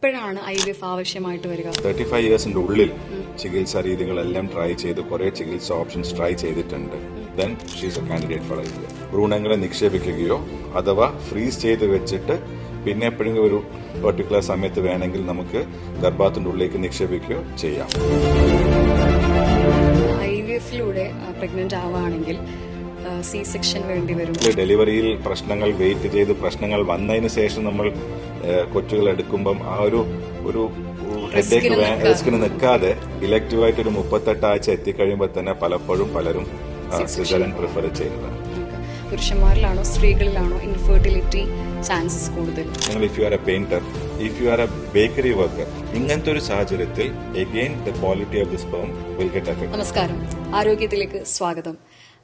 എപ്പോഴാണ് IVF ആവശ്യമായിട്ട് വരിക? 35 ഇയേഴ്സിന്റെ ഉള്ളിൽ ചികിത്സാ രീതികളെല്ലാം ട്രൈ ചെയ്ത് കുറെ ചികിത്സ ഓപ്ഷൻസ് ട്രൈ ചെയ്തിട്ടുണ്ട്. Then she's a candidate for IVF. ഭ്രൂണങ്ങളെ നിക്ഷേപിക്കുകയോ അഥവാ ഫ്രീസ് ചെയ്ത് വെച്ചിട്ട് പിന്നെ എപ്പോഴെങ്കിലും ഒരു പെർട്ടിക്കുലർ സമയത്ത് വേണമെങ്കിൽ നമുക്ക് ഗർഭാത്തിന്റെ ഉള്ളിലേക്ക് നിക്ഷേപിക്കുകയോ ചെയ്യാം. IVF-ലൂടെ പ്രഗ്നന്റ് ആവുകയാണെങ്കിൽ സി സെക്ഷൻ വേണ്ടി വരും. ഡെലിവറിയിൽ പ്രശ്നങ്ങൾ വെയിറ്റ് ചെയ്ത് പ്രശ്നങ്ങൾ വന്നതിന് ശേഷം നമ്മൾ കൊച്ചുകൾ എടുക്കുമ്പം ആ ഒരു റിസ്കിന് നിൽക്കാതെ ഇലക്റ്റീവായിട്ട് ഒരു 38 ആഴ്ച എത്തിക്കഴിയുമ്പോൾ തന്നെ പലപ്പോഴും പലരും സിസേറിയൻ പ്രിഫർ ചെയ്യുന്നത്. പുരുഷന്മാരിലാണോ സ്ത്രീകളിലാണോ ഇൻഫെർട്ടിലിറ്റി ചാൻസസ് കൂടുതൽ? If you are a painter, if you are a bakery worker, ഇങ്ങനത്തെ ഒരു സാഹചര്യത്തിൽ again the quality of the sperm will get effect. നമസ്കാരം, ആരോഗ്യത്തിലേക്ക് സ്വാഗതം.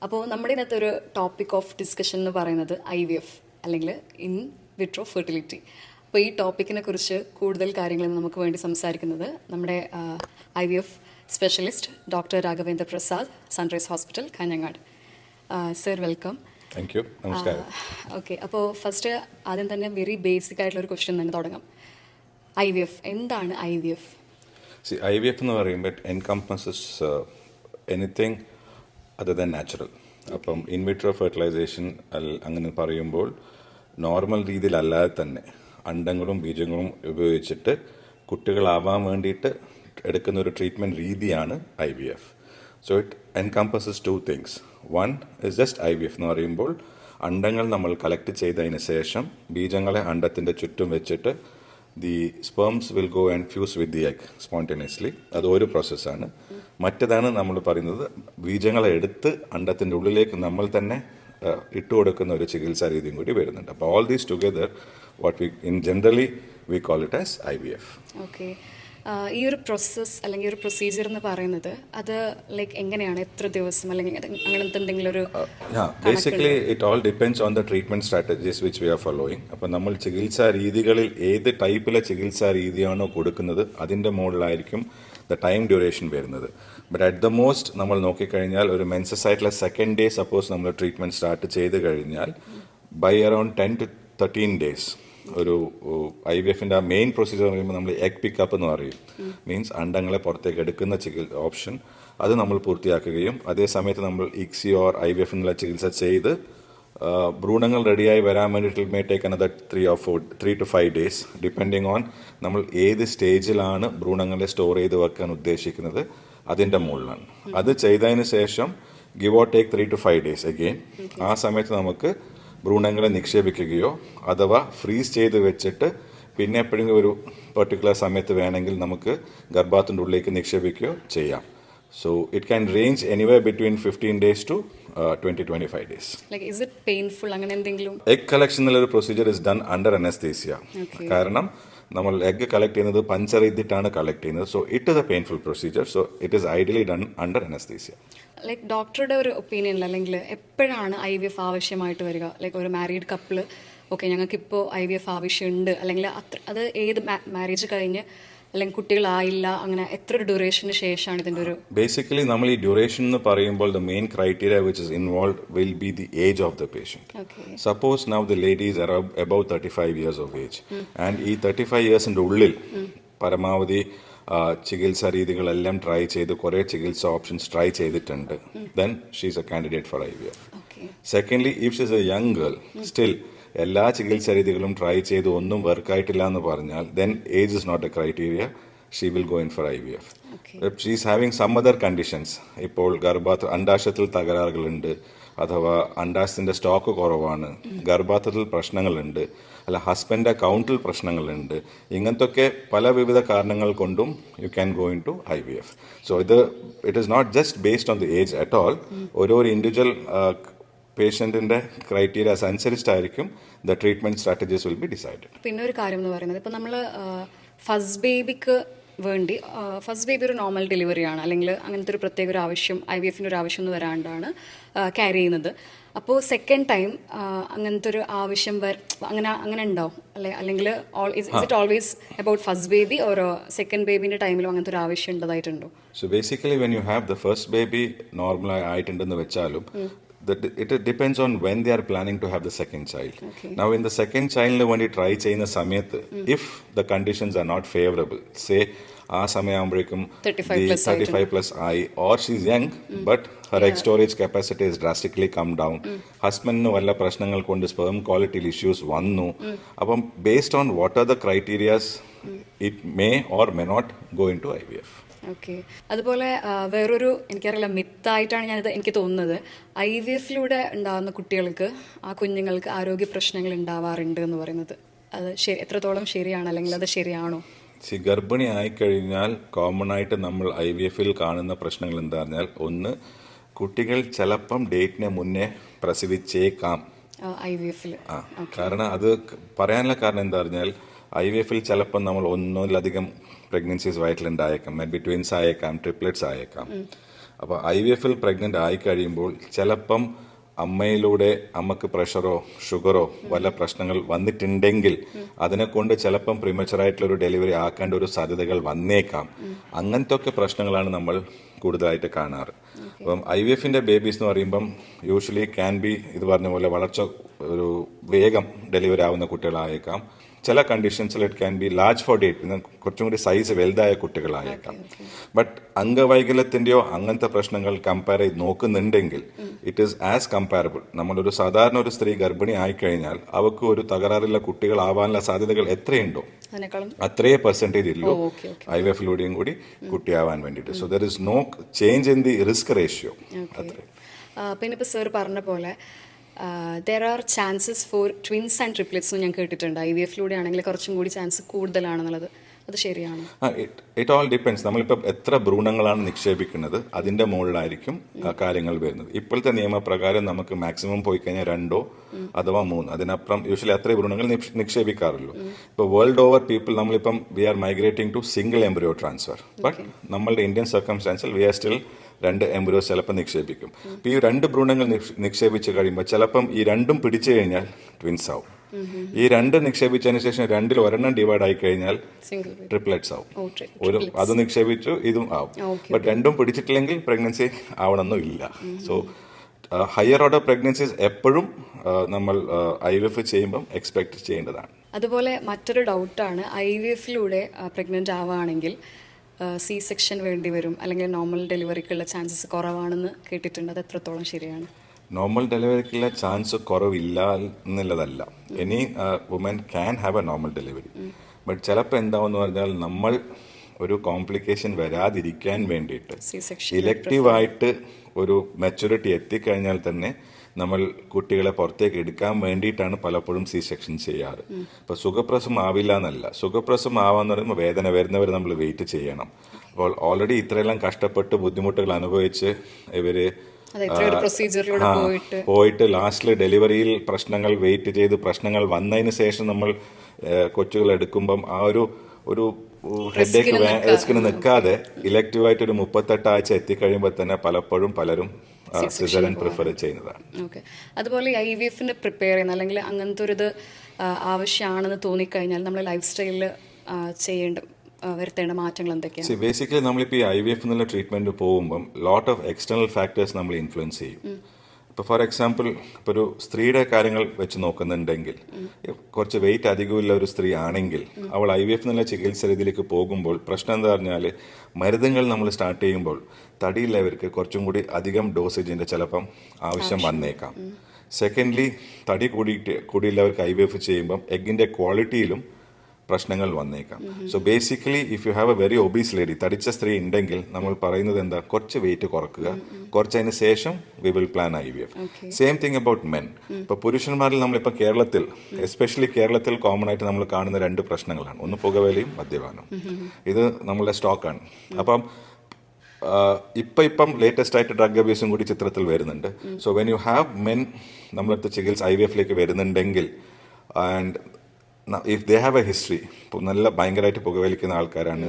അപ്പോൾ നമ്മുടെ ഇന്നത്തെ ഒരു ടോപ്പിക് ഓഫ് ഡിസ്കഷൻ എന്ന് പറയുന്നത് IVF അല്ലെങ്കിൽ ഇൻ വിട്രോ ഫെർട്ടിലിറ്റി. അപ്പോൾ ഈ ടോപ്പിക്കിനെ കുറിച്ച് കൂടുതൽ കാര്യങ്ങൾ നമുക്ക് വേണ്ടി സംസാരിക്കുന്നത് നമ്മുടെ IVF specialist doctor Raghavendra Prasad, sunrise hospital, Kanhangad. Sir, welcome. Thank you. നമസ്കാരം. ഓക്കെ, അപ്പോൾ ഫസ്റ്റ് ആദ്യം തന്നെ വെരി ബേസിക് ആയിട്ടുള്ള ഒരു ക്വസ്റ്റ്യൻ തന്നെ തുടങ്ങാം. IVF എന്താണ്? IVF എന്ന് പറയുമ്പോൾ എൻകംപസസ് എനിത്തിങ് അതർ ദാൻ നാച്ചുറൽ. അപ്പം ഇൻവിട്രോ ഫെർട്ടിലൈസേഷൻ അങ്ങനെ പറയുമ്പോൾ നോർമൽ രീതിയിലല്ലാതെ തന്നെ അണ്ടങ്ങളും ബീജങ്ങളും ഉപയോഗിച്ചിട്ട് കുട്ടികളാവാൻ വേണ്ടിയിട്ട് എടുക്കുന്ന ഒരു ട്രീറ്റ്മെൻറ്റ് രീതിയാണ് IVF. So it encompasses 2 things. One is just IVF എന്ന് പറയുമ്പോൾ അണ്ടങ്ങൾ നമ്മൾ കളക്ട് ചെയ്തതിന് ശേഷം ബീജങ്ങളെ അണ്ടത്തിൻ്റെ ചുറ്റും വെച്ചിട്ട് the sperms will go and fuse with the egg spontaneously. അത് ഒരു പ്രോസസ്സാണ്. മറ്റേതാണ് നമ്മൾ പറയുന്നത് ബീജങ്ങളെ എടുത്ത് അണ്ടത്തിൻ്റെ ഉള്ളിലേക്ക് നമ്മൾ തന്നെ ഇട്ടുകൊടുക്കുന്ന ഒരു ചികിത്സാ രീതിയും കൂടി വരുന്നുണ്ട്. അപ്പോൾ all these together what we in generally we call it as IVF. Okay, ഈ ഒരു പ്രോസസ്സ് അല്ലെങ്കിൽ ഒരു പ്രൊസീജിയർ എന്ന് പറയുന്നത് അത് ലൈക്ക് എങ്ങനെയാണ്? എത്ര ദിവസം അല്ലെങ്കിൽ അങ്ങനത്തെ എന്തെങ്കിലും ഒരു? Basically it all depends on the treatment strategies which we are following. അപ്പോൾ നമ്മൾ ചികിത്സാ രീതികളിൽ ഏത് ടൈപ്പിലെ ചികിത്സാ രീതിയാണോ കൊടുക്കുന്നത് അതിൻ്റെ മുകളിലായിരിക്കും ദ ടൈം ഡ്യൂറേഷൻ വരുന്നത്. ബട്ട് അറ്റ് ദ മോസ്റ്റ് നമ്മൾ നോക്കിക്കഴിഞ്ഞാൽ ഒരു മെൻസസ് ആയിട്ടുള്ള സെക്കൻഡ് ഡേ സപ്പോസ് നമ്മൾ ട്രീറ്റ്മെന്റ് സ്റ്റാർട്ട് ചെയ്ത് കഴിഞ്ഞാൽ ബൈ അറൌണ്ട് 10 to 13 days ഒരു IVF-ന്റെ ആ മെയിൻ പ്രൊസീജിയർ പറയുമ്പോൾ നമ്മൾ എഗ് പിക്കപ്പ് എന്ന് പറയും. മീൻസ് അണ്ടങ്ങളെ പുറത്തേക്ക് എടുക്കുന്ന ഓപ്ഷൻ അത് നമ്മൾ പൂർത്തിയാക്കുകയും അതേ സമയത്ത് നമ്മൾ ICSI ഓർ IVF എന്നുള്ള ചികിത്സ ചെയ്ത് ഭ്രൂണങ്ങൾ റെഡിയായി വരാൻ വേണ്ടിയിട്ട് may take another 3 to 5 days depending on നമ്മൾ ഏത് സ്റ്റേജിലാണ് ഭ്രൂണങ്ങളെ സ്റ്റോർ ചെയ്ത് വെക്കാൻ ഉദ്ദേശിക്കുന്നത് അതിൻ്റെ മുകളിലാണ്. അത് ചെയ്തതിന് ശേഷം give or take 3 to 5 days again ആ സമയത്ത് നമുക്ക് ഭ്രൂണങ്ങളെ നിക്ഷേപിക്കുകയോ അഥവാ ഫ്രീസ് ചെയ്ത് വെച്ചിട്ട് പിന്നെ എപ്പോഴെങ്കിലും ഒരു പെർട്ടിക്കുലർ സമയത്ത് വേണമെങ്കിൽ നമുക്ക് ഗർഭാത്തിൻ്റെ ഉള്ളിലേക്ക് നിക്ഷേപിക്കുകയോ ചെയ്യാം. So it can range anywhere between 15 days to 20-25 days. Like, is it painful? അങ്ങനെ എന്തെങ്കിലും? എഗ് കളക്ഷൻ എന്നുള്ള ഒരു procedure is done under anaesthesia. കാരണം നമ്മൾ എഗ് കളക്ട് ചെയ്യുന്നത് പഞ്ചർ ചെയ്തിട്ടാണ് കളക്ട് ചെയ്യുന്നത്. So it is A painful procedure. So it is ideally done under anaesthesia. Like ഡോക്ടറുടെ ഒരു ഒപ്പീനിയനിൽ അല്ലെങ്കിൽ എപ്പോഴാണ് IVF ആവശ്യമായിട്ട് വരിക? ലൈക്ക് ഒരു മാരീഡ് കപ്പിള് ഓക്കെ ഞങ്ങൾക്ക് ഇപ്പോൾ IVF ആവശ്യമുണ്ട് അല്ലെങ്കിൽ അത് ഏത് മാരേജ് കഴിഞ്ഞ് അല്ലെങ്കിൽ കുട്ടികളായില്ല അങ്ങനെ എത്ര ഡ്യൂറേഷന് ശേഷമാണ് ഇതിന്റെ ഒരു? ബേസിക്കലി നമ്മൾ ഈ ഡ്യൂറേഷൻ എന്ന് പറയുമ്പോൾ the main criteria which is involve will be the age of the patient. Suppose now the ladies are above 35 years of age and ഈ 35 ഇയേഴ്സിന്റെ ഉള്ളിൽ പരമാവധി ചികിത്സാ രീതികളെല്ലാം ട്രൈ ചെയ്ത് കുറെ ചികിത്സ ഓപ്ഷൻസ് ട്രൈ ചെയ്തിട്ടുണ്ട്. Then she's a candidate for IVF. Secondly if she's a young girl still എല്ലാ ചികിത്സാ രീതികളും ട്രൈ ചെയ്ത് ഒന്നും വർക്കായിട്ടില്ല എന്ന് പറഞ്ഞാൽ then age is not a criteria. She will go in for IVF. She is having some other conditions. ഇപ്പോൾ അണ്ടാശയത്തിൽ തകരാറുകളുണ്ട് അഥവാ അണ്ടാശയത്തിന്റെ സ്റ്റോക്ക് കുറവാണ്, ഗർഭാത്രത്തിൽ പ്രശ്നങ്ങളുണ്ട്, അല്ല ഹസ്ബൻഡ് അക്കൗണ്ടിൽ പ്രശ്നങ്ങളുണ്ട്, ഇങ്ങനത്തൊക്കെ പല വിവിധ കാരണങ്ങൾ കൊണ്ടും you can go in to IVF. So it is not just based on the age at all. ഓരോ ഇൻഡിവിജ്വൽ പേഷ്യന്റിന്റെ ക്രൈറ്റീരിയാസ് അനുസരിച്ചായിരിക്കും the treatment strategies will be decided. പിന്നെ ഒരു കാര്യം എന്ന് പറയുന്നത് ഇപ്പൊ നമ്മൾ ഫസ്റ്റ് ബേബിക്ക് വേണ്ടി ഫസ്റ്റ് ബേബി ഒരു നോർമൽ ഡെലിവറിയാണ് അല്ലെങ്കിൽ അങ്ങനത്തെ ഒരു പ്രത്യേക ഒരു ആവശ്യം IVF-ന്റെ ഒരു ആവശ്യം എന്ന് വരാണ്ടാണ് ക്യാരി ചെയ്യുന്നത്. അപ്പോൾ സെക്കൻഡ് ടൈം അങ്ങനത്തെ ഒരു ആവശ്യം അങ്ങനെ ഉണ്ടാവും അല്ലെങ്കിൽ it always about first baby or second ബേബിന്റെ ടൈമിലും അങ്ങനത്തെ ഒരു ആവശ്യം ഉണ്ടതായിട്ടുണ്ടോ? So basically when you have the first baby normal ആയിട്ടുണ്ടെന്ന് വെച്ചാലും It depends on when they are planning to have the second child. Okay. Now, in the second child, when you try ചെയ്യുന്ന സമയത്ത്, if the conditions are not favorable, say ആ സമയമാകുമ്പോഴേക്കും 35 plus 35 plus ആയി, or she's young, but her egg storage capacity is drastically come down, ഹസ്ബൻഡിന് വല്ല പ്രശ്നങ്ങൾ കൊണ്ട് sperm quality issues വന്നു, അപ്പം based on what are the criterias, it may or may not go into IVF. Okay. അതുപോലെ വേറൊരു എനിക്കറിയില്ല മിത്തായിട്ടാണ് എനിക്ക് തോന്നുന്നത്, IVF-ലൂടെ ഉണ്ടാകുന്ന കുട്ടികൾക്ക്, ആ കുഞ്ഞുങ്ങൾക്ക് ആരോഗ്യ പ്രശ്നങ്ങൾ ഉണ്ടാവാറുണ്ട് എന്ന് പറയുന്നത്. അത് എത്രത്തോളം ശരിയാണ്, അല്ലെങ്കിൽ അത് ശരിയാണോ? ഗർഭിണി ആയിക്കഴിഞ്ഞാൽ കോമൺ ആയിട്ട് നമ്മൾ IVF-ൽ കാണുന്ന പ്രശ്നങ്ങൾ എന്താ പറഞ്ഞാൽ, ഒന്ന്, കുട്ടികൾ ചിലപ്പം ഡേറ്റിന് മുന്നേ പ്രസവിച്ചേക്കാം. IVF-ൽ കാരണം അത് പറയാനുള്ള കാരണം എന്താ പറഞ്ഞാൽ, IVF-ൽ ചിലപ്പം നമ്മൾ ഒന്നിലധികം പ്രഗ്നൻസീസ് വയറ്റിലുണ്ടായേക്കാം, മേ ബി ട്വിൻസ് ആയേക്കാം, ട്രിപ്ലെറ്റ്സ് ആയേക്കാം. അപ്പോൾ IVF-ൽ പ്രഗ്നന്റ് ആയിക്കഴിയുമ്പോൾ ചിലപ്പം അമ്മയിലൂടെ അമ്മക്ക് പ്രഷറോ ഷുഗറോ വല്ല പ്രശ്നങ്ങൾ വന്നിട്ടുണ്ടെങ്കിൽ അതിനെക്കൊണ്ട് ചിലപ്പം പ്രിമച്ചറായിട്ടുള്ളൊരു ഡെലിവറി ആക്കേണ്ട ഒരു സാധ്യതകൾ വന്നേക്കാം. അങ്ങനത്തെ ഒക്കെ പ്രശ്നങ്ങളാണ് നമ്മൾ കൂടുതലായിട്ട് കാണാറ്. അപ്പം IVF-ന്റെ ബേബീസ് എന്ന് പറയുമ്പം യൂഷ്വലി ക്യാൻ ബി, ഇത് പറഞ്ഞ പോലെ വളർച്ച ഒരു വേഗം ഡെലിവറി ആവുന്ന കുട്ടികളായേക്കാം. ചില കണ്ടീഷൻസിൽ it can be large for date, കുറച്ചും കൂടി സൈസ് വലുതായ കുട്ടികളായേക്കാം. ബട്ട് അംഗവൈകല്യത്തിന്റെയോ അങ്ങനത്തെ പ്രശ്നങ്ങൾ കമ്പയർ ചെയ്ത് നോക്കുന്നുണ്ടെങ്കിൽ ഇറ്റ് ഈസ് ആസ് കമ്പാരബിൾ. നമ്മളൊരു സാധാരണ ഒരു സ്ത്രീ ഗർഭിണി ആയിക്കഴിഞ്ഞാൽ അവർക്ക് ഒരു തകരാറുള്ള കുട്ടികളാവാനുള്ള സാധ്യതകൾ എത്രയുണ്ടോ അത്രയേ പെർസെൻറ്റേജ് ഉള്ളൂ IVF-ലൂടെയും കൂടി കുട്ടിയാവാൻ വേണ്ടിയിട്ട്. So there is no change in the risk ratio. പിന്നെ ഇപ്പോൾ സർ പറഞ്ഞ പോലെ there are chances for twins and triplets ഞാൻ കേട്ടിട്ടുണ്ട്. IVF-ലൂടെ ആണെങ്കിൽ കുറച്ചും കൂടി ചാൻസ് കൂടുതലാണെന്നുള്ളത്, അത് ശരിയാണ്? It all depends. നമ്മളിപ്പോൾ എത്ര ഭ്രൂണങ്ങളാണ് നിക്ഷേപിക്കുന്നത് അതിന്റെ മുകളിലായിരിക്കും കാര്യങ്ങൾ വരുന്നത്. ഇപ്പോഴത്തെ നിയമപ്രകാരം നമുക്ക് മാക്സിമം പോയി കഴിഞ്ഞാൽ 2 അഥവാ 3, അതിനപ്പുറം യൂഷ്വലി അത്രയും ഭ്രൂണങ്ങൾ നിക്ഷേപിക്കാറുള്ളൂ. ഇപ്പോൾ വേൾഡ് ഓവർ പീപ്പിൾ നമ്മളിപ്പം we are migrating to single embryo transfer. But നമ്മളുടെ ഇന്ത്യൻ സർക്കംസ്റ്റാൻസിൽ വി ആർ സ്റ്റിൽ 2 എംബ്രിയോസ് ചിലപ്പോൾ നിക്ഷേപിക്കും. ഇപ്പം ഈ 2 ഭ്രൂണങ്ങൾ നിക്ഷേപിച്ച് കഴിയുമ്പോൾ ചിലപ്പം ഈ 2ഉം പിടിച്ചു കഴിഞ്ഞാൽ ട്വിൻസ് ആവും. ഈ 2 നിക്ഷേപിച്ചതിന് ശേഷം 2ൽ ഒരെണ്ണം ഡിവൈഡ് ആയി കഴിഞ്ഞാൽ ട്രിപ്ലെറ്റ്സ് ആവും. അത് നിക്ഷേപിച്ചു ഇതും ആവും. ബട്ട് 2ഉം പിടിച്ചിട്ടില്ലെങ്കിൽ പ്രഗ്നൻസി ആവണമെന്നും ഇല്ല. സോ ഹയർ ഓർഡർ പ്രഗ്നൻസീസ് എപ്പോഴും നമ്മൾ IVF ചെയ്യുമ്പം എക്സ്പെക്ട് ചെയ്യേണ്ടതാണ്. അതുപോലെ മറ്റൊരു ഡൗട്ടാണ്, IVF-ലൂടെ പ്രഗ്നന്റ് ആവുകയാണെങ്കിൽ C സെക്ഷൻ വേണ്ടി വരും, അല്ലെങ്കിൽ നോർമൽ ഡെലിവറിക്കുള്ള ചാൻസസ് കുറവാണെന്ന് കേട്ടിട്ടുണ്ട്. അത് എത്രത്തോളം ശരിയാണ്? നോർമൽ ഡെലിവറിക്കുള്ള ചാൻസ് കുറവില്ല എന്നുള്ളതല്ല. Any woman can have a normal delivery. But ചിലപ്പോൾ എന്താവെന്ന് പറഞ്ഞാൽ നമ്മൾ ഒരു കോംപ്ലിക്കേഷൻ വരാതിരിക്കാൻ വേണ്ടിയിട്ട് ഇലക്റ്റീവായിട്ട് ഒരു മെച്യൂരിറ്റി എത്തിക്കഴിഞ്ഞാൽ തന്നെ നമ്മൾ കുട്ടികളെ പുറത്തേക്ക് എടുക്കാൻ വേണ്ടിയിട്ടാണ് പലപ്പോഴും C സെക്ഷൻ ചെയ്യാറ്. ഇപ്പൊ സുഖപ്രസവം ആവില്ല എന്നല്ല, സുഖപ്രസവം ആവാന്ന് പറയുമ്പോൾ വേദന വരുന്നവരെ നമ്മൾ വെയിറ്റ് ചെയ്യണം. അപ്പോൾ ഓൾറെഡി ഇത്രയെല്ലാം കഷ്ടപ്പെട്ട് ബുദ്ധിമുട്ടുകൾ അനുഭവിച്ച് ഇവര് പോയിട്ട് ലാസ്റ്റിൽ ഡെലിവറിയിൽ പ്രശ്നങ്ങൾ വെയിറ്റ് ചെയ്ത് പ്രശ്നങ്ങൾ വന്നതിന് ശേഷം നമ്മൾ കൊച്ചുകൾ എടുക്കുമ്പം ആ ഒരു ഹെഡേക്ക് റിസ്കിന് നിൽക്കാതെ ഇലക്റ്റീവായിട്ട് ഒരു 38 ആഴ്ച എത്തിക്കഴിയുമ്പോൾ തന്നെ പലപ്പോഴും പലരും സിസേറിയൻ പ്രിഫർ ചെയ്യുന്നതാണ്. അതുപോലെ IVF-ന് പ്രിപ്പയർ ചെയ്യുന്ന അല്ലെങ്കിൽ അങ്ങനത്തെ ഒരു ഇത് ആവശ്യമാണെന്ന് തോന്നിക്കഴിഞ്ഞാൽ നമ്മൾ ലൈഫ് സ്റ്റൈലിൽ വരുത്തേണ്ട മാറ്റങ്ങൾ എന്തൊക്കെയാണ്? ബേസിക്കലി നമ്മളിപ്പോൾ ഈ IVF എന്നുള്ള ട്രീറ്റ്മെന്റ് പോകുമ്പം ലോട്ട് ഓഫ് എക്സ്റ്റേണൽ ഫാക്ടേഴ്സ് നമ്മൾ ഇൻഫ്ലുവൻസ് ചെയ്യും. ഇപ്പോൾ ഫോർ എക്സാമ്പിൾ ഇപ്പോൾ ഒരു സ്ത്രീയുടെ കാര്യങ്ങൾ വെച്ച് നോക്കുന്നുണ്ടെങ്കിൽ, കുറച്ച് വെയിറ്റ് അധികമുള്ള ഒരു സ്ത്രീ ആണെങ്കിൽ അവൾ IVF എന്നുള്ള ചികിത്സ രീതിയിലേക്ക് പോകുമ്പോൾ പ്രശ്നം എന്താ പറഞ്ഞാൽ, മരുന്നുകൾ നമ്മൾ സ്റ്റാർട്ട് ചെയ്യുമ്പോൾ തടിയുള്ളവർക്ക് കുറച്ചും കൂടി അധികം ഡോസേജിന്റെ ചിലപ്പം ആവശ്യം വന്നേക്കാം. സെക്കൻഡ്ലി തടി കൂടിയുള്ളവർക്ക് IVF ചെയ്യുമ്പം എഗ്ഗിന്റെ ക്വാളിറ്റിയിലും പ്രശ്നങ്ങൾ വന്നേക്കാം. So basically if you have a very obese lady, തടിച്ച സ്ത്രീ ഉണ്ടെങ്കിൽ നമ്മൾ പറയുന്നത് എന്താ, കുറച്ച് വെയിറ്റ് കുറക്കുക, കുറച്ചതിന് ശേഷം we will plan IVF. Same thing about men. ഇപ്പൊ പുരുഷന്മാരിൽ നമ്മളിപ്പോൾ കേരളത്തിൽ, എസ്പെഷ്യലി കേരളത്തിൽ കോമൺ ആയിട്ട് നമ്മൾ കാണുന്ന 2 പ്രശ്നങ്ങളാണ്. ഒന്ന് പുകവലിയും മദ്യപാനം. ഇത് നമ്മളുടെ സ്റ്റോക്കാണ്. അപ്പം ഇപ്പം ലേറ്റസ്റ്റ് ആയിട്ട് ഡ്രഗ് അബ്യൂസും കൂടി ചിത്രത്തിൽ വരുന്നുണ്ട്. So when you have men നമ്മളടുത്ത് ചികിത്സ IVF-ലേക്ക് വരുന്നുണ്ടെങ്കിൽ, and if they have A history, നല്ല ഭയങ്കരമായിട്ട് പുകവലിക്കുന്ന ആൾക്കാരാണ്,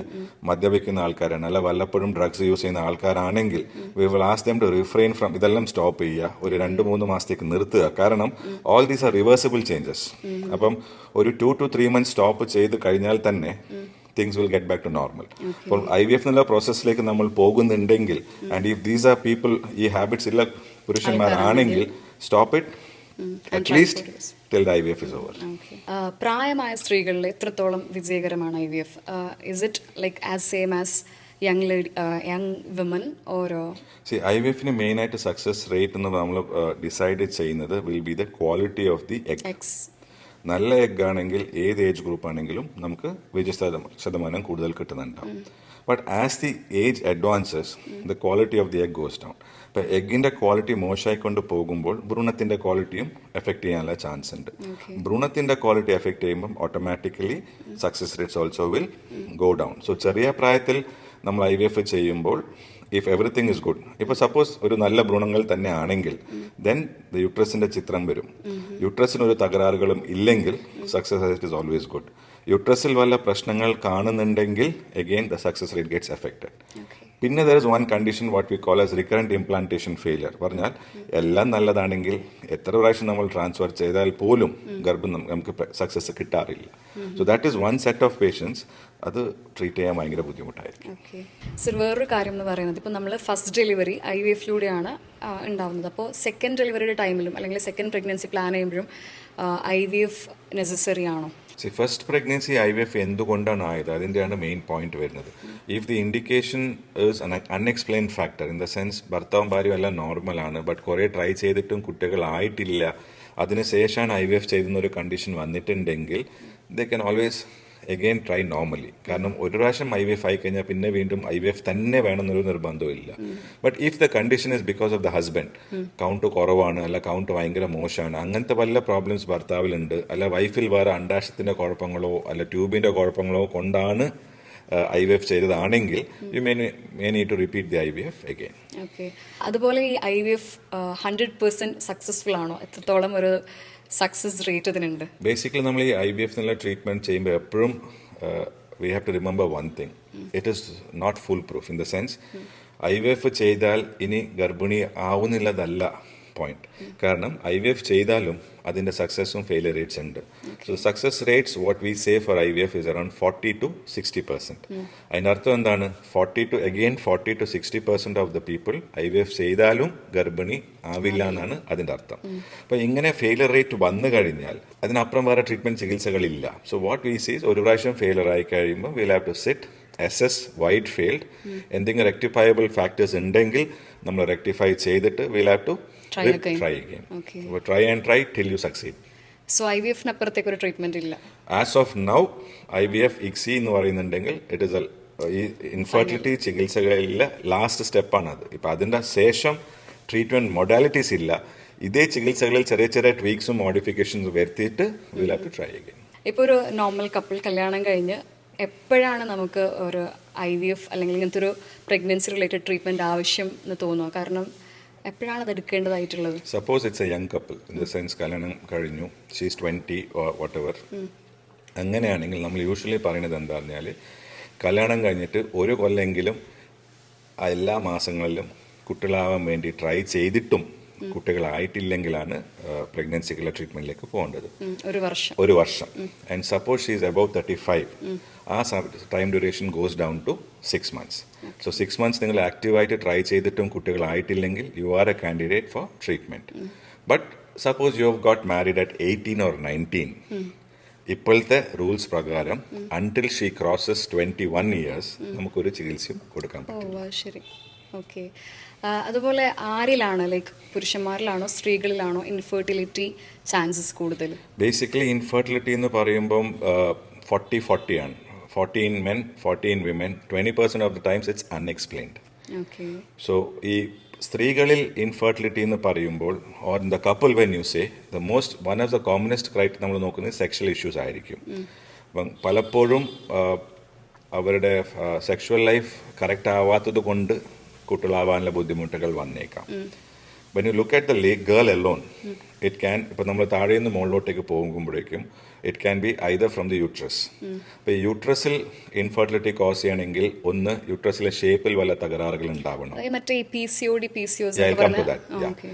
മദ്യപിക്കുന്ന ആൾക്കാരാണ്, അല്ല വല്ലപ്പോഴും ഡ്രഗ്സ് യൂസ് ചെയ്യുന്ന ആൾക്കാരാണെങ്കിൽ we will ask them to refrain from, ഇതെല്ലാം സ്റ്റോപ്പ് ചെയ്യുക, ഒരു 2-3 മാസത്തേക്ക് നിർത്തുക. കാരണം all these are reversible changes. അപ്പം ഒരു 2 to 3 months സ്റ്റോപ്പ് ചെയ്ത് കഴിഞ്ഞാൽ തന്നെ things will get back to normal. അപ്പോൾ IVF എന്നുള്ള പ്രോസസ്സിലേക്ക് നമ്മൾ പോകുന്നുണ്ടെങ്കിൽ and if these are people, ഈ ഹാബിറ്റ്സ് ഉള്ള പുരുഷന്മാരാണെങ്കിൽ, stop it at least till the IVF is over. പ്രായമായ സ്ത്രീകളിൽ എത്രത്തോളം വിജയകരമാണ് IVF? Is it like as same as young women ഓരോ? IVF-ന് മെയിൻ ആയിട്ട് സക്സസ് റേറ്റ് എന്ന് നമ്മൾ ഡിസൈഡ് ചെയ്യുന്നത് will be the quality of the egg. നല്ല എഗ് ആണെങ്കിൽ ഏത് ഏജ് ഗ്രൂപ്പ് ആണെങ്കിലും നമുക്ക് വിജയ കൂടുതൽ കിട്ടുന്നുണ്ടാവും. But as the age advances the quality of the egg goes down. ഇപ്പം എഗ്ഗിന്റെ ക്വാളിറ്റി മോശമായിക്കൊണ്ട് പോകുമ്പോൾ ഭ്രൂണത്തിന്റെ ക്വാളിറ്റിയും എഫക്ട് ചെയ്യാനുള്ള ചാൻസ് ഉണ്ട്. ഭ്രൂണത്തിന്റെ ക്വാളിറ്റി എഫക്ട് ചെയ്യുമ്പോൾ automatically success rates also will go down. So ചെറിയ പ്രായത്തിൽ നമ്മൾ IVF ചെയ്യുമ്പോൾ ഇഫ് എവറിത്തിങ് ഇസ് ഗുഡ്, ഇപ്പോൾ സപ്പോസ് ഒരു നല്ല ഭ്രൂണങ്ങൾ തന്നെ ആണെങ്കിൽ ദെൻ ദ യുട്രസിന്റെ ചിത്രം വരും. യുട്രസിന് ഒരു തകരാറുകളും ഇല്ലെങ്കിൽ success rate is always good. യുട്രസിൽ വല്ല പ്രശ്നങ്ങൾ കാണുന്നുണ്ടെങ്കിൽ again the success rate gets affected. പിന്നെ there is one condition what we call as recurrent implantation failure. പറഞ്ഞാൽ എല്ലാം നല്ലതാണെങ്കിൽ എത്ര പ്രാവശ്യം നമ്മൾ ട്രാൻസ്ഫർ ചെയ്താൽ പോലും ഗർഭം നമുക്ക് സക്സസ് കിട്ടാറില്ല. So that is one set of patients. അത് ട്രീറ്റ് ചെയ്യാൻ ഭയങ്കര ബുദ്ധിമുട്ടായിരിക്കും. സർ, വേറൊരു കാര്യം എന്ന് പറയുന്നത്, ഇപ്പോൾ നമ്മൾ ഫസ്റ്റ് ഡെലിവറി IVF-ലൂടെയാണ് ഉണ്ടാവുന്നത്. അപ്പോൾ സെക്കൻഡ് ഡെലിവറിയുടെ ടൈമിലും അല്ലെങ്കിൽ സെക്കൻഡ് പ്രഗ്നൻസി പ്ലാൻ ചെയ്യുമ്പോഴും IVF നെസസറി ആണോ? ഫസ്റ്റ് പ്രഗ്നൻസി IVF എന്തുകൊണ്ടാണ് ആയത്, അതിൻ്റെയാണ് മെയിൻ പോയിന്റ് വരുന്നത്. If the indication is unexplained factor, in the sense ഭർത്താവും ഭാര്യയും എല്ലാം നോർമലാണ്, ബട്ട് കുറേ ട്രൈ ചെയ്തിട്ടും കുട്ടികളായിട്ടില്ല, അതിനുശേഷമാണ് IVF ചെയ്തെന്നൊരു കണ്ടീഷൻ വന്നിട്ടുണ്ടെങ്കിൽ they can always again try normally. കാരണം ഒരു പ്രാവശ്യം IVF ആയി കഴിഞ്ഞാൽ പിന്നെ വീണ്ടും IVF തന്നെ വേണമെന്നൊരു നിർബന്ധമില്ല. But if the condition is because of the husband, count കുറവാണ്, അല്ല കൗണ്ട് ഭയങ്കര മോശമാണ്, അങ്ങനത്തെ വല്ല പ്രോബ്ലംസ് ഭർത്താവിലുണ്ട്, അല്ല വൈഫിൽ വേറെ അണ്ടാശത്തിന്റെ കുഴപ്പങ്ങളോ അല്ല ട്യൂബിന്റെ കുഴപ്പങ്ങളോ കൊണ്ടാണ് IVF ചെയ്തതാണെങ്കിൽ you may need to repeat the IVF again. അതുപോലെ ഈ IVF 100% സക്സസ്ഫുൾ ആണോ? എത്രത്തോളം ഒരു സക്സസ് റേറ്റ് അതിനുണ്ട്? ബേസിക്കലി നമ്മൾ ഈ IVF എന്നുള്ള ട്രീറ്റ്മെന്റ് ചെയ്യുമ്പോൾ എപ്പോഴും we have to remember one thing, it is not foolproof. In the sense IVF ചെയ്താൽ ഇനി ഗർഭിണി ആവുന്നില്ലതല്ല പോയിന്റ്. കാരണം IVF ചെയ്താലും അതിന്റെ സക്സസും ഫെയിലിയർ റേറ്റ്സ് ഉണ്ട്. So success rates what we say for IVF is around 40 to 60%. അതിന്റെ അർത്ഥം എന്താണ്? 40 to 60% of the people IVF ചെയ്താലും ഗർഭിണി ആവില്ല എന്നാണ് അതിന്റെ അർത്ഥം. അപ്പൊ ഇങ്ങനെ ഫെയിലിയർ റേറ്റ് വന്നു കഴിഞ്ഞാൽ അതിനപ്പുറം വേറെ ട്രീറ്റ്മെന്റ് ചികിത്സകളില്ല. സോ വാട്ട് വി സീസ്, ഒരു പ്രാവശ്യം ഫെയിലിയർ ആയി കഴിയുമ്പോൾ will have to sit, assess why it failed. എന്തെങ്കിലും റെക്ടിഫയബിൾ ഫാക്ടേഴ്സ് ഉണ്ടെങ്കിൽ നമ്മൾ റെക്ടിഫൈ ചെയ്തിട്ട് will have to try again. Try and try till you succeed. So IVF-ന് അപ്പുറത്തേക്ക് ഒരു ട്രീറ്റ്മെന്റ് ഇല്ല as of now. IVF ICSI എന്ന് പറയുന്നുണ്ടെങ്കിൽ ഇറ്റ് ഇസ് ഇൻഫെർട്ടിലിറ്റി ചികിത്സകളിലെ ലാസ്റ്റ് സ്റ്റെപ്പാണ് അത്. ഇപ്പം അതിൻ്റെ ശേഷം ട്രീറ്റ്മെന്റ് മൊഡാലിറ്റീസ് ഇല്ല. ഇതേ ചികിത്സകളിൽ ചെറിയ ചെറിയ ട്വീക്സും മോഡിഫിക്കേഷൻസ് വരുത്തിയിട്ട് will have to try again. ഇപ്പോൾ ഒരു നോർമൽ കപ്പിൾ കല്യാണം കഴിഞ്ഞ് എപ്പോഴാണ് നമുക്ക് ഒരു IVF അല്ലെങ്കിൽ ഇങ്ങനത്തെ ഒരു പ്രഗ്നൻസി റിലേറ്റഡ് ട്രീറ്റ്മെന്റ് ആവശ്യം എന്ന് തോന്നുക? കാരണം എപ്പോഴാണ് അത് എടുക്കേണ്ടതായിട്ടുള്ളത്? Suppose it's a young couple, in the sense കല്യാണം കഴിഞ്ഞു, ഷീസ് 20 or whatever. അങ്ങനെയാണെങ്കിൽ നമ്മൾ യൂഷ്വലി പറയുന്നത് എന്താ പറഞ്ഞാൽ, കല്യാണം കഴിഞ്ഞിട്ട് ഒരു കൊല്ലെങ്കിലും എല്ലാ മാസങ്ങളിലും കുട്ടികളാവാൻ വേണ്ടി ട്രൈ ചെയ്തിട്ടും കുട്ടികളായിട്ടില്ലെങ്കിലാണ് പ്രഗ്നൻസിക്കുള്ള ട്രീറ്റ്മെന്റിലേക്ക് പോകേണ്ടത്. ഒരു വർഷം. And suppose she is above 35, ആ time duration goes down to 6 months. So 6 months നിങ്ങൾ ആക്റ്റീവായിട്ട് ട്രൈ ചെയ്തിട്ടും കുട്ടികളായിട്ടില്ലെങ്കിൽ you are a candidate for treatment. But suppose you have got married at 18 or 19, ഇപ്പോഴത്തെ റൂൾസ് പ്രകാരം അൺടിൽ ഷീ ക്രോസസ് 21 years നമുക്കൊരു ചികിത്സയും കൊടുക്കാൻ പറ്റും. ഓക്കെ. അതുപോലെ ആരിലാണ്, ലൈക്ക് പുരുഷന്മാരിലാണോ സ്ത്രീകളിലാണോ ഇൻഫെർട്ടിലിറ്റി ചാൻസസ് കൂടുതൽ? ബേസിക്കലി ഇൻഫെർട്ടിലിറ്റി എന്ന് പറയുമ്പം 40-40 ആണ്. 40 in men, 40 in women. 20% of the times it's unexplained. So ഈ സ്ത്രീകളിൽ ഇൻഫെർട്ടിലിറ്റി എന്ന് പറയുമ്പോൾ or in the couple when you say one of the commonest criteria നമ്മൾ നോക്കുന്നത് സെക്ഷൽ ഇഷ്യൂസ് ആയിരിക്കും. അപ്പം പലപ്പോഴും അവരുടെ സെക്ഷുവൽ ലൈഫ് കറക്റ്റ് ആവാത്തത് കൊണ്ട് കുട്ടികളാവാനുള്ള ബുദ്ധിമുട്ടുകൾ വന്നേക്കാം. When you look at the girl alone it can, ഇപ്പം നമ്മൾ താഴെ നിന്ന് മുകളിലോട്ടേക്ക് പോകുമ്പോഴേക്കും it can be either from the uterus. ഇപ്പം യൂട്രസിൽ ഇൻഫെർട്ടിലിറ്റി കോസ് ചെയ്യണമെങ്കിൽ ഒന്ന് യൂട്രസിലെ ഷേപ്പിൽ വല്ല തകരാറുകൾ ഉണ്ടാവണം.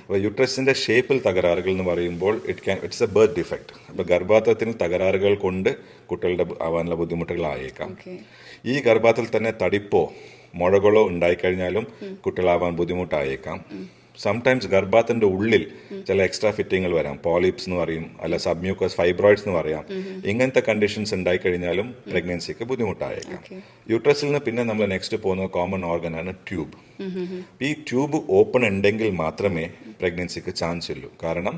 അപ്പോൾ യൂട്രസിന്റെ ഷേപ്പിൽ തകരാറുകൾ എന്ന് പറയുമ്പോൾ ഇറ്റ്സ് എ ബർത്ത് ഡിഫക്റ്റ്. അപ്പോൾ ഗർഭാത്രത്തിൽ തകരാറുകൾ കൊണ്ട് കുട്ടികളുടെ ആവാനുള്ള ബുദ്ധിമുട്ടുകളായേക്കാം. ഈ ഗർഭാത്രത്തിൽ തന്നെ തടിപ്പോ മുഴകളോ ഉണ്ടായിക്കഴിഞ്ഞാലും കുട്ടികളാവാൻ ബുദ്ധിമുട്ടായേക്കാം. സംടൈംസ് ഗർഭാത്തിന്റെ ഉള്ളിൽ ചില എക്സ്ട്രാ ഫിറ്റിങ്ങൾ വരാം, പോളിപ്സ് എന്ന് പറയും, അല്ല സബ്മ്യൂക്കസ് ഫൈബ്രോയിഡ്സ് എന്ന് പറയാം. ഇങ്ങനത്തെ കണ്ടീഷൻസ് ഉണ്ടായിക്കഴിഞ്ഞാലും പ്രഗ്നൻസിക്ക് ബുദ്ധിമുട്ടായേക്കാം. യൂട്രസിൽ നിന്ന് പിന്നെ നമ്മൾ നെക്സ്റ്റ് പോകുന്ന കോമൺ ഓർഗനാണ് ട്യൂബ്. ഈ ട്യൂബ് ഓപ്പൺ ഉണ്ടെങ്കിൽ മാത്രമേ പ്രഗ്നൻസിക്ക് ചാൻസ് ഉള്ളൂ. കാരണം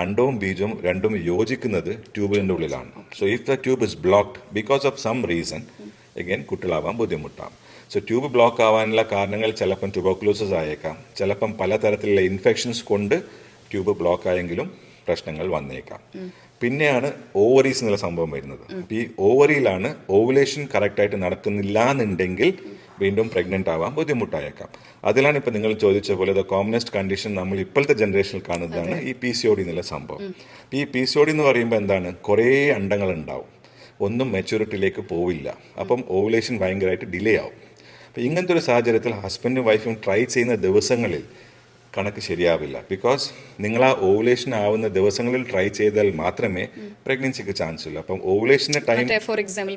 അണ്ടവും ബീജവും രണ്ടും യോജിക്കുന്നത് ട്യൂബിന്റെ ഉള്ളിലാണ്. So if the tube is blocked because of some reason, again കുട്ടികളാവാൻ ബുദ്ധിമുട്ടാണ്. സോ ട്യൂബ് ബ്ലോക്ക് ആവാനുള്ള കാരണങ്ങൾ ചിലപ്പം ട്യൂബർക്കുലോസിസ് ആയേക്കാം, ചിലപ്പം പലതരത്തിലുള്ള ഇൻഫെക്ഷൻസ് കൊണ്ട് ട്യൂബ് ബ്ലോക്ക് ആയെങ്കിലും പ്രശ്നങ്ങൾ വന്നേക്കാം. പിന്നെയാണ് ഓവറീസ് എന്നുള്ള സംഭവം വരുന്നത്. ഈ ഓവറിയിലാണ് ഓവുലേഷൻ കറക്റ്റായിട്ട് നടക്കുന്നില്ല എന്നുണ്ടെങ്കിൽ വീണ്ടും പ്രഗ്നന്റ് ആവാൻ ബുദ്ധിമുട്ടായേക്കാം. അതിലാണ് ഇപ്പം നിങ്ങൾ ചോദിച്ച പോലെ ദ കോമണസ്റ്റ് കണ്ടീഷൻ നമ്മൾ ഇപ്പോഴത്തെ ജനറേഷനിൽ കാണുന്നതാണ് ഈ PCOD എന്നുള്ള സംഭവം. ഈ PCOD എന്ന് പറയുമ്പോൾ എന്താണ്, കുറേ അണ്ടങ്ങൾ ഉണ്ടാവും, ഒന്നും മെച്യൂരിറ്റിയിലേക്ക് പോവില്ല. അപ്പം ഓവുലേഷൻ ഭയങ്കരമായിട്ട് ഡിലേ ആവും. അപ്പം ഇങ്ങനത്തെ ഒരു സാഹചര്യത്തിൽ ഹസ്ബൻഡും വൈഫും ട്രൈ ചെയ്യുന്ന ദിവസങ്ങളിൽ കണക്ക് ശരിയാവില്ല. ബിക്കോസ് നിങ്ങൾ ആ ഓവുലേഷൻ ആവുന്ന ദിവസങ്ങളിൽ ട്രൈ ചെയ്താൽ മാത്രമേ പ്രഗ്നൻസിക്ക് ചാൻസ് ഉള്ളൂ. അപ്പം ഓവുലേഷന്റെ ടൈം, ഫോർ എക്സാമ്പിൾ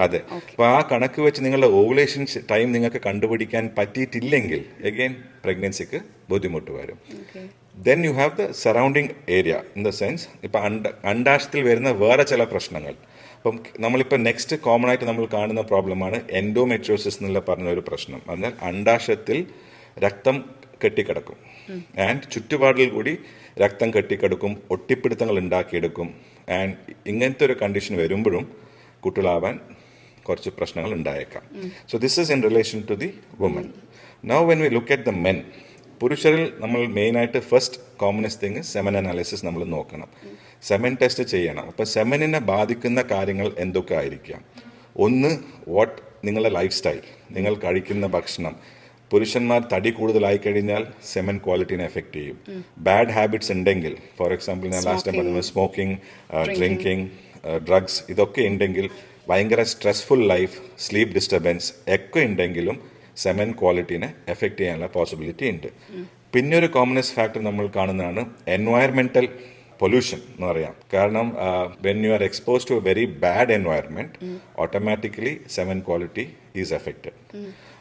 അതെ, അപ്പൊ ആ കണക്ക് വെച്ച് നിങ്ങളുടെ ഓവുലേഷൻ ടൈം നിങ്ങൾക്ക് കണ്ടുപിടിക്കാൻ പറ്റിയിട്ടില്ലെങ്കിൽ അഗൈൻ പ്രഗ്നൻസിക്ക് ബുദ്ധിമുട്ട് വരും. Then you have the surrounding area in the sense ഇപ്പം അണ്ടാശത്തിൽ വരുന്ന വേറെ ചില പ്രശ്നങ്ങൾ. അപ്പം നമ്മളിപ്പോൾ നെക്സ്റ്റ് കോമൺ ആയിട്ട് നമ്മൾ കാണുന്ന പ്രോബ്ലമാണ് എൻഡോമെട്രിയോസിസ് എന്നുള്ള പറഞ്ഞ ഒരു പ്രശ്നം. അതിനാൽ അണ്ടാശയത്തിൽ രക്തം കെട്ടിക്കിടക്കും ആൻഡ് ചുറ്റുപാടിൽ കൂടി രക്തം കെട്ടിക്കിടക്കും, ഒട്ടിപ്പിടുത്തങ്ങൾ ഉണ്ടാക്കിയെടുക്കും. ആൻഡ് ഇങ്ങനത്തെ ഒരു കണ്ടീഷൻ വരുമ്പോഴും കുട്ടികളാവാൻ കുറച്ച് പ്രശ്നങ്ങൾ ഉണ്ടായേക്കാം. So this is in relation to the woman. Now when we look at the men, പുരുഷരിൽ നമ്മൾ മെയിനായിട്ട് first commonest thing semen analysis നമ്മൾ നോക്കണം. സെമൻ ടെസ്റ്റ് ചെയ്യണം. അപ്പോൾ സെമനിനെ ബാധിക്കുന്ന കാര്യങ്ങൾ എന്തൊക്കെ ആയിരിക്കാം? ഒന്ന്, വാട്ട് നിങ്ങളുടെ ലൈഫ് സ്റ്റൈൽ, നിങ്ങൾ കഴിക്കുന്ന ഭക്ഷണം. പുരുഷന്മാർ തടി കൂടുതലായി കഴിഞ്ഞാൽ സെമൻ ക്വാളിറ്റിനെ എഫക്റ്റ് ചെയ്യും. ബാഡ് ഹാബിറ്റ്സ് ഉണ്ടെങ്കിൽ, ഫോർ എക്സാമ്പിൾ ഞാൻ ലാസ്റ്റ് ടൈം പറഞ്ഞത് സ്മോക്കിംഗ്, ഡ്രിങ്കിങ്, ഡ്രഗ്സ്, ഇതൊക്കെ ഉണ്ടെങ്കിൽ, ഭയങ്കര സ്ട്രെസ്ഫുൾ ലൈഫ്, സ്ലീപ്പ് ഡിസ്റ്റർബൻസ് ഒക്കെ ഉണ്ടെങ്കിലും സെമൻ ക്വാളിറ്റിനെ എഫക്റ്റ് ചെയ്യാനുള്ള പോസിബിലിറ്റി ഉണ്ട്. പിന്നെ ഒരു കോമണസ്റ്റ് ഫാക്ടർ നമ്മൾ കാണുന്നതാണ് എൻവയറമെന്റൽ പൊല്യൂഷൻ എന്ന് പറയാം. കാരണം when you are expose to a very bad environment, automatically semen quality is affected.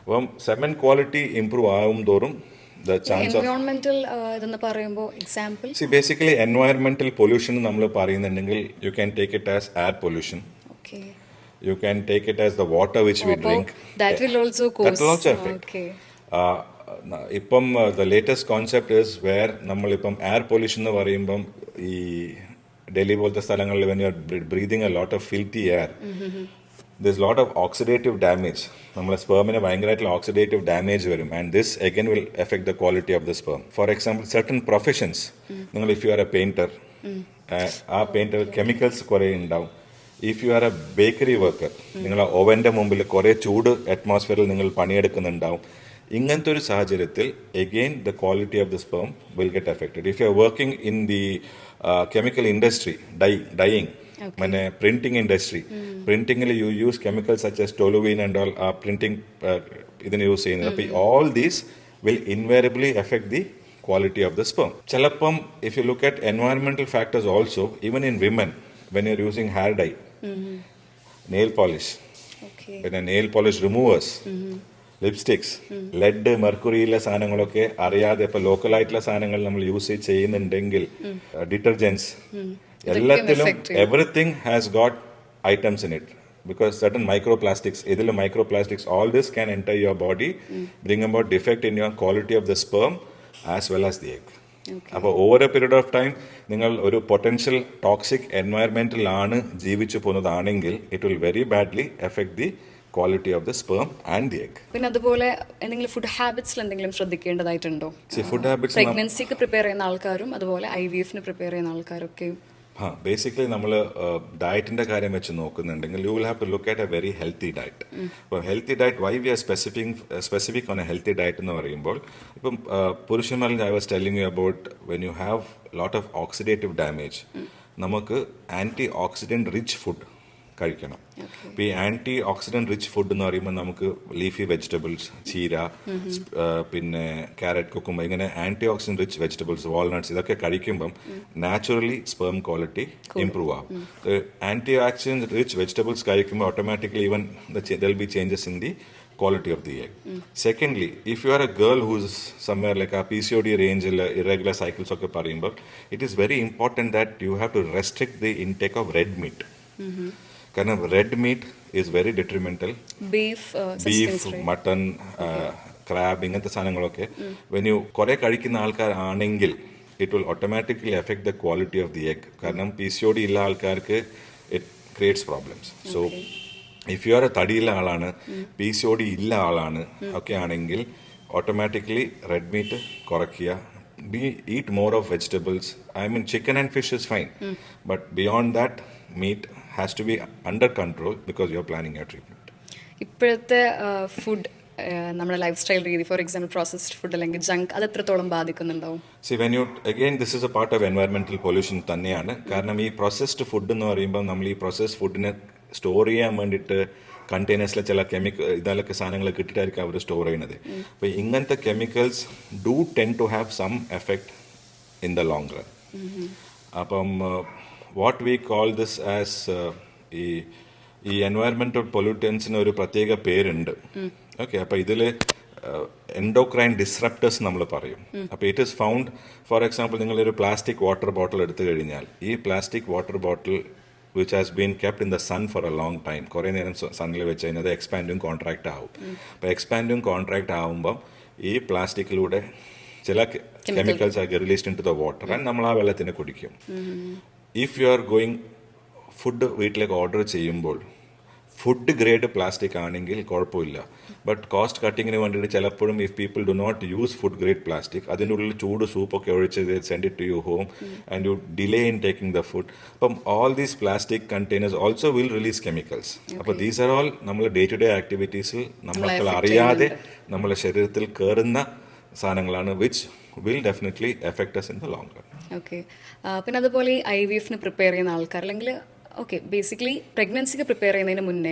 അപ്പം സെമൻ ക്വാളിറ്റി ഇംപ്രൂവ് ആവും തോറും the chance of basically environmental pollution നമ്മൾ പറയുന്നുണ്ടെങ്കിൽ you can take it as air pollution. You can take it as the water which we drink. That will also affect. ഇപ്പം the latest concept is where നമ്മളിപ്പം air pollution എന്ന് പറയുമ്പം ഈ ഡൽഹി പോലത്തെ സ്ഥലങ്ങളിൽ when you are breathing a lot of filthy air, there's a lot of oxidative damage. നമ്മുടെ സ്പെർമിന് ഭയങ്കരമായിട്ടുള്ള ഓക്സിഡേറ്റീവ് ഡാമേജ് വരും. And this again will affect the quality of the sperm. For example certain professions, നിങ്ങൾ if you are a painter, ആ painter chemicals കുറേ ഉണ്ടാവും. If you are a bakery worker, നിങ്ങൾ ഓവന്റെ മുമ്പിൽ കുറേ ചൂട് അറ്റ്മോസ്ഫിയറിൽ നിങ്ങൾ പണിയെടുക്കുന്നുണ്ടാവും. ഇങ്ങനത്തെ ഒരു സാഹചര്യത്തിൽ again the quality of the sperm will get affected. If you are working in the chemical industry, dyeing, പിന്നെ പ്രിന്റിംഗ് ഇൻഡസ്ട്രി, പ്രിന്റിംഗിൽ you use chemicals such as toluene and all, ആ പ്രിന്റിംഗ് ഇതിന് യൂസ് ചെയ്യുന്നത്. അപ്പോൾ all these will invariably affect the quality of the sperm. ചിലപ്പം if you look at environmental factors also, even in women, when you are using hair dye, nail polish, പിന്നെ nail polish removers, lipsticks, lead, മെർക്കുറിയിലെ സാധനങ്ങളൊക്കെ അറിയാതെ ഇപ്പൊ ലോക്കലായിട്ടുള്ള സാധനങ്ങൾ നമ്മൾ use ചെയ്യുന്നുണ്ടെങ്കിൽ, detergents, എല്ലാത്തിലും everything has got items in it because certain microplastics, ഇതിൽ microplastics, all this can enter your body, bring about defect in your quality of the sperm as well as the egg. അപ്പോൾ over a period of time നിങ്ങൾ ഒരു potential toxic എൻവയറമെന്റിലാണ് ജീവിച്ചു പോകുന്നതാണെങ്കിൽ it will very badly affect the quality of the sperm and the egg. പിന്നെ അതുപോലെ എന്തെങ്കിലും food ഹാബിറ്റ്സിൽ എന്തെങ്കിലും ശ്രദ്ധിക്കേണ്ടതായിട്ടുണ്ടോ? ഫുഡ് ഹാബിറ്റ്സ് പ്രഗ്നൻസിക്ക് പ്രിപ്പയർ ചെയ്യുന്ന ആൾക്കാരും അതുപോലെ IVF-ന് പ്രിപ്പയർ ചെയ്യുന്ന ആൾക്കാരൊക്കെ ബേസിക്കലി നമ്മൾ ഡയറ്റിന്റെ കാര്യം വെച്ച് നോക്കുന്നുണ്ടെങ്കിൽ you will have to look at a very healthy diet. അപ്പോൾ healthy diet why we are specific on a healthy diet എന്ന് പറയുമ്പോൾ ഇപ്പം പുരുഷന്മാരിൽ I was telling you about when you have lot of oxidative damage നമുക്ക് anti oxidant rich food കഴിക്കണം. ഇപ്പൊ ഈ anti oxidant rich food എന്ന് പറയുമ്പോൾ നമുക്ക് ലീഫി വെജിറ്റബിൾസ്, ചീര, പിന്നെ ക്യാരറ്റ്, കുക്കുമ്പർ, ഇങ്ങനെ anti oxidant rich vegetables, walnuts ഇതൊക്കെ കഴിക്കുമ്പം നാച്ചുറലി സ്പെർം ക്വാളിറ്റി ഇംപ്രൂവ് ആവും. ആന്റി ഓക്സിഡന്റ് റിച്ച് വെജിറ്റബിൾസ് കഴിക്കുമ്പോൾ automatically even there be changes in the quality of the egg. Secondly, if you are a girl who's somewhere like a PCOD range, irregular cycles ഒക്കെ പറയുമ്പോൾ it is very important that you have to restrict the intake of red meat. കാരണം red meat is very detrimental. Beef, mutton, crab ഇങ്ങനത്തെ സാധനങ്ങളൊക്കെ when you കുറെ കഴിക്കുന്ന ആൾക്കാരാണെങ്കിൽ it will automatically affect the quality of the egg. കാരണം PCOD ഉള്ള ആൾക്കാർക്ക് it creates problems. So if you are a തടിയുള്ള ആളാണ്, PCOD ഇല്ല ആളാണ് ഒക്കെ ആണെങ്കിൽ ഓട്ടോമാറ്റിക്കലി റെഡ് മീറ്റ് കുറയ്ക്കുക. Eat more of vegetables. I mean, chicken and fish is fine, but beyond that, meat has to be under control because you are planning your treatment. ഇപ്പോഴത്തെ food നമ്മുടെ life style രീതി, for example processed food അല്ലെങ്കിൽ junk, അത് എത്രത്തോളം ബാധിക്കുന്നുണ്ടാവും? See, when you again, this is a part of environmental pollution തന്നെയാണ്. കാരണം ഈ processed food എന്ന് പറയുമ്പോൾ നമ്മൾ ഈ പ്രോസസ്ഡ് ഫുഡിനെ സ്റ്റോർ ചെയ്യാൻ വേണ്ടിയിട്ട് കണ്ടെയ്നേഴ്സിലെ ചില ഇതൊക്കെ സാധനങ്ങൾ കിട്ടിയിട്ടായിരിക്കും അവർ സ്റ്റോർ ചെയ്യുന്നത്. അപ്പോൾ ഇങ്ങനത്തെ chemicals do tend to have some effect in the long run. അപ്പം what we call this as ഈ എൻവയറമെന്റൽ പൊല്യൂട്ടൻസിന് ഒരു പ്രത്യേക പേരുണ്ട്. ഓക്കെ, അപ്പോൾ ഇതിൽ എൻഡോക്രൈൻ ഡിസ്റപ്റ്റേഴ്സ് നമ്മൾ പറയും. അപ്പോൾ it is found, for example നിങ്ങളൊരു പ്ലാസ്റ്റിക് വാട്ടർ ബോട്ടിൽ എടുത്തു കഴിഞ്ഞാൽ ഈ plastic water bottle which has been kept in the sun for a long time, കുറേ നേരം സണ്ണിൽ വെച്ച് കഴിഞ്ഞാൽ എക്സ്പാൻഡിങ് കോൺട്രാക്ട് ആവും. അപ്പോൾ എക്സ്പാൻഡിങ് കോൺട്രാക്ട് ആവുമ്പം ഈ പ്ലാസ്റ്റിക്കിലൂടെ ചില chemicals are released into the water and നമ്മൾ ആ വെള്ളത്തിനെ കുടിക്കും. If you are going food വീട്ടിലേക്ക് ഓർഡർ ചെയ്യുമ്പോൾ ഫുഡ് ഗ്രേഡ് പ്ലാസ്റ്റിക് ആണെങ്കിൽ കുഴപ്പമില്ല. ബട്ട് കോസ്റ്റ് കട്ടിങ്ങിന് വേണ്ടിയിട്ട് ചിലപ്പോഴും if people do not use food grade plastic, അതിൻ്റെ ഉള്ളിൽ ചൂട് സൂപ്പൊക്കെ ഒഴിച്ച് send it to you home and you delay in taking the food. അപ്പം all these plastic containers also will release chemicals. അപ്പോൾ ദീസ് ആർ ഓൾ നമ്മൾ day to day ആക്ടിവിറ്റീസിൽ നമ്മൾക്ക് അറിയാതെ നമ്മളെ ശരീരത്തിൽ കയറുന്ന സാധനങ്ങളാണ് which will definitely affect us in the long run. Okay, പിന്നെ അതുപോലെ ഈ IVF-ന് പ്രിപ്പയർ ചെയ്യുന്ന ആൾക്കാർ അല്ലെങ്കിൽ ഓക്കെ ബേസിക്കലി പ്രഗ്നൻസിക്ക് പ്രിപ്പയർ ചെയ്യുന്നതിന് മുന്നേ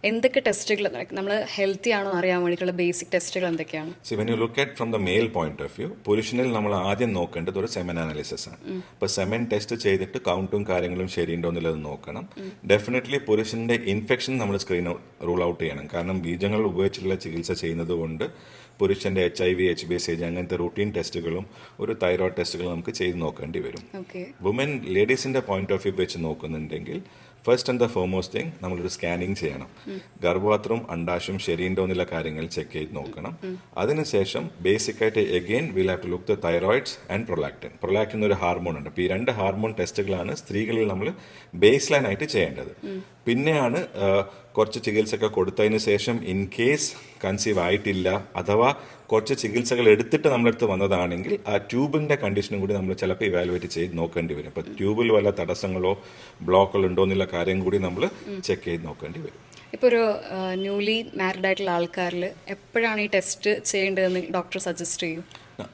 എന്തൊക്കെ ടെസ്റ്റുകൾ നമ്മൾ ഹെൽത്തി ആണോ അറിയാൻ വേണ്ടിയിട്ടുള്ള ബേസിക് ടെസ്റ്റുകൾ എന്തൊക്കെയാണ്? When you look at from the male point of view, പുരുഷനിൽ നമ്മൾ ആദ്യം നോക്കേണ്ടത് ഒരു സെമൻ അനാലിസിസ് ആണ്. അപ്പോൾ സെമൻ ടെസ്റ്റ് ചെയ്തിട്ട് കൗണ്ടും കാര്യങ്ങളും ശരിയുണ്ടോ എന്നുള്ളത് നോക്കണം. ഡെഫിനറ്റ്ലി പുരുഷന്റെ ഇൻഫെക്ഷൻ നമ്മൾ സ്ക്രീൻ റൂൾ ഔട്ട് ചെയ്യണം. കാരണം ബീജങ്ങൾ ഉപയോഗിച്ചുള്ള ചികിത്സ ചെയ്യുന്നത് കൊണ്ട് പുരുഷന്റെ HIV, HbA1c അങ്ങനത്തെ റൂട്ടീൻ ടെസ്റ്റുകളും ഒരു തൈറോയ്ഡ് ടെസ്റ്റുകളും നമുക്ക് ചെയ്ത് നോക്കേണ്ടി വരും. വുമൻ ലേഡീസിന്റെ പോയിന്റ് ഓഫ് വ്യൂ വെച്ച് നോക്കുന്നുണ്ടെങ്കിൽ first and the foremost thing നമ്മളൊരു സ്കാനിങ് ചെയ്യണം. ഗർഭപാത്രവും അണ്ടാശയും ശരിയുണ്ടോ എന്നുള്ള കാര്യങ്ങൾ ചെക്ക് ചെയ്ത് നോക്കണം. അതിനുശേഷം ബേസിക് ആയിട്ട് again will have to look the thyroids and prolactin. Prolactin ഒരു ഹാർമോൺ ഉണ്ട്. അപ്പോൾ ഈ 2 ഹാർമോൺ ടെസ്റ്റുകളാണ് സ്ത്രീകളിൽ നമ്മൾ ബേസ് ലൈൻ ആയിട്ട് ചെയ്യേണ്ടത്. പിന്നെയാണ് കുറച്ച് ചികിത്സയൊക്കെ കൊടുത്തതിന് ശേഷം ഇൻ കേസ് കൺസീവ് ആയിട്ടില്ല അഥവാ കുറച്ച് ചികിത്സകൾ എടുത്തിട്ട് നമ്മളെടുത്ത് വന്നതാണെങ്കിൽ ആ ട്യൂബിന്റെ കണ്ടീഷനും കൂടി നമ്മൾ ചിലപ്പോൾ ഇവാലുവേറ്റ് ചെയ്ത് നോക്കേണ്ടി വരും. അപ്പോൾ ട്യൂബിൽ വല്ല തടസ്സങ്ങളോ ബ്ലോക്കുകളോ ഉണ്ടോ എന്നുള്ള കാര്യം കൂടി നമ്മൾ ചെക്ക് ചെയ്ത് നോക്കേണ്ടി വരും. ഇപ്പോൾ ഒരു ന്യൂലി മാരിഡ് ആയിട്ടുള്ള ആൾക്കാരിൽ എപ്പോഴാണ് ഈ ടെസ്റ്റ് ചെയ്യേണ്ടതെന്ന് ഡോക്ടർ സജസ്റ്റ് ചെയ്യും?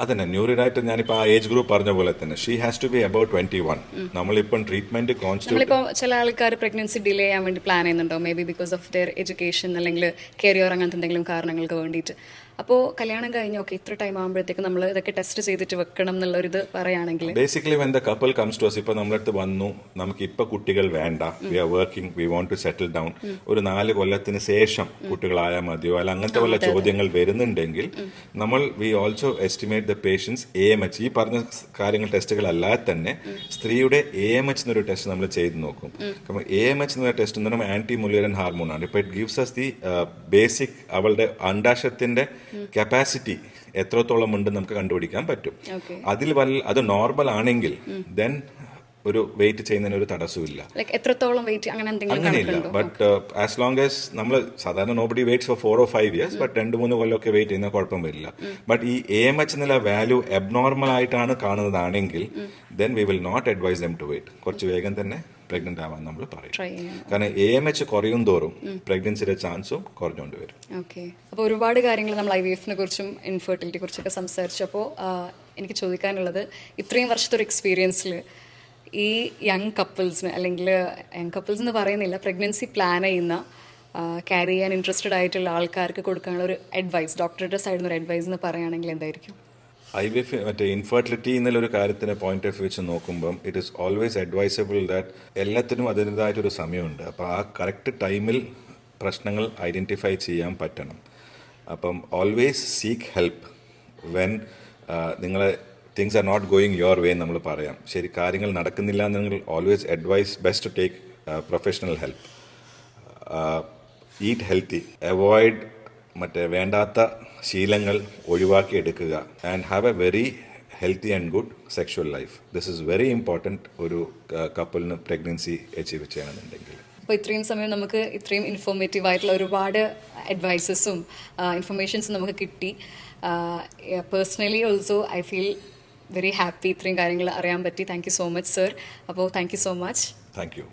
അതന്നെ ന്യൂറിനായിട്ട് ഞാനിപ്പോൾ ആ ഏജ് ഗ്രൂപ്പ് പറഞ്ഞ പോലെ തന്നെ she has to be about 21. നമ്മളിപ്പം ട്രീറ്റ്മെന്റ് നമ്മളിപ്പോൾ ചില ആൾക്കാർ പ്രഗ്നൻസി ഡിലേ ചെയ്യാൻ വേണ്ടി പ്ലാൻ ചെയ്യുന്നുണ്ടോ, may be because of their education അല്ലെങ്കിൽ കരിയർ അങ്ങനത്തെ എന്തെങ്കിലും കാരണങ്ങൾക്ക് വേണ്ടിയിട്ട്. അപ്പോൾ കല്യാണം കഴിഞ്ഞ് ഓക്കെ ഇത്ര ടൈം ആകുമ്പോഴത്തേക്ക് നമ്മൾ ഇതൊക്കെ ടെസ്റ്റ് ചെയ്തിട്ട് വെക്കണം എന്നുള്ളൊരിത് പറയുകയാണെങ്കിൽ basically when the couple comes to us, ഇപ്പൊ നമ്മളടുത്ത് വന്നു നമുക്ക് ഇപ്പൊ കുട്ടികൾ വേണ്ട, we are working, we want to settle down, ഒരു 4 കൊല്ലത്തിന് ശേഷം കുട്ടികളായാൽ മതിയോ അല്ല അങ്ങനത്തെ വല്ല ചോദ്യങ്ങൾ വരുന്നുണ്ടെങ്കിൽ നമ്മൾ we also estimate the patients AMH. ഈ പറഞ്ഞ കാര്യങ്ങൾ ടെസ്റ്റുകൾ അല്ലാതെ തന്നെ സ്ത്രീയുടെ AMH എന്നൊരു ടെസ്റ്റ് നമ്മൾ ചെയ്ത് നോക്കും. കാരണം AMH എന്ന ടെസ്റ്റ് എന്ന് പറയുമ്പോൾ ആന്റി മുലേറിയൻ ഹാർമോൺ ആണ്. ഇപ്പൊ it gives us the basic അവളുടെ അണ്ടാശയത്തിന്റെ കപ്പാസിറ്റി എത്രത്തോളം ഉണ്ട് നമുക്ക് കണ്ടുപിടിക്കാൻ പറ്റും. അതിൽ അത് നോർമൽ ആണെങ്കിൽ ദെൻ ഒരു വെയിറ്റ് ചെയ്യുന്നതിന് ഒരു തടസ്സമില്ല. ലൈക്ക് എത്രത്തോളം വെയിറ്റ് അങ്ങനെ എന്തെങ്കിലും അങ്ങനെയില്ല. കണക്കുണ്ടോ? ബട്ട് ആസ് ലോങ് ആസ് നമ്മൾ സാധാരണ nobody waits for 4 or 5 years, but 2-3 കൊല്ലമൊക്കെ വെയിറ്റ് ചെയ്യുന്ന കുഴപ്പം വരില്ല. ബട്ട് ഈ AMH എന്നുള്ള വാല്യൂ അബ്നോർമൽ ആയിട്ടാണ് കാണുന്നതാണെങ്കിൽ then we will not advise them to wait. കുറച്ച് വേഗം തന്നെ പ്രഗ്നന്റ് ആവാൻ നമ്മൾ പറയും. ട്രൈ ചെയ്യാം. കാരണം AMH കുറയും തോറും പ്രഗ്നൻസിയുടെ ചാൻസും കുറഞ്ഞുകൊണ്ട് വരും. ഓക്കെ. അപ്പോൾ ഒരുപാട് കാര്യങ്ങൾ നമ്മൾ IVF-നെ കുറിച്ചും ഇൻഫെർട്ടിലിറ്റി കുറിച്ചൊക്കെ സംസാരിച്ചപ്പോൾ എനിക്ക് ചോദിക്കാനുള്ളത്, ഇത്രയും വർഷത്തെ ഒരു എക്സ്പീരിയൻസിൽ ഈ യങ് കപ്പിൾസിന്, അല്ലെങ്കിൽ യങ് കപ്പിൾസ് എന്ന് പറയുന്നില്ല, പ്രഗ്നൻസി പ്ലാൻ ചെയ്യുന്ന, ക്യാരി ചെയ്യാൻ ഇൻട്രസ്റ്റഡ് ആയിട്ടുള്ള ആൾക്കാർക്ക് കൊടുക്കാനുള്ള ഒരു അഡ്വൈസ്, ഡോക്ടറുടെ സൈഡിൽ നിന്ന് ഒരു അഡ്വൈസ് എന്ന് പറയുകയാണെങ്കിൽ എന്തായിരിക്കും? IVF മറ്റേ ഇൻഫെർട്ടിലിറ്റി എന്നുള്ളൊരു കാര്യത്തിന് പോയിന്റ് ഓഫ് വെച്ച് നോക്കുമ്പം it is always advisable that എല്ലാത്തിനും അതിൻ്റെതായിട്ടൊരു സമയമുണ്ട്. അപ്പോൾ ആ കറക്റ്റ് ടൈമിൽ പ്രശ്നങ്ങൾ ഐഡൻറ്റിഫൈ ചെയ്യാൻ പറ്റണം. അപ്പം ഓൾവേസ് സീക്ക് ഹെൽപ്പ് വെൻ നിങ്ങളെ things are not going your way. നമ്മൾ പറയാം ശരി, കാര്യങ്ങൾ നടക്കുന്നില്ല എന്നെങ്കിൽ always advise best to take professional help. Eat healthy, avoid മറ്റേ വേണ്ടാത്ത ശീലങ്ങൾ ഒഴിവാക്കി എടുക്കുക, and have a very healthy and good sexual life. This is very important ഒരു കപ്പിളിന് പ്രഗ്നൻസി അച്ചീവ് ചെയ്യണമെന്നുണ്ടെങ്കിൽ. അപ്പോൾ ഇത്രയും സമയം നമുക്ക് ഇത്രയും ഇൻഫോർമേറ്റീവ് ആയിട്ടുള്ള ഒരുപാട് അഡ്വൈസസും ഇൻഫർമേഷൻസും നമുക്ക് കിട്ടി. Personally also I feel very happy ഇത്രയും കാര്യങ്ങൾ അറിയാൻ പറ്റി. Thank you so much sir. അപ്പോൾ thank you so much. Thank U.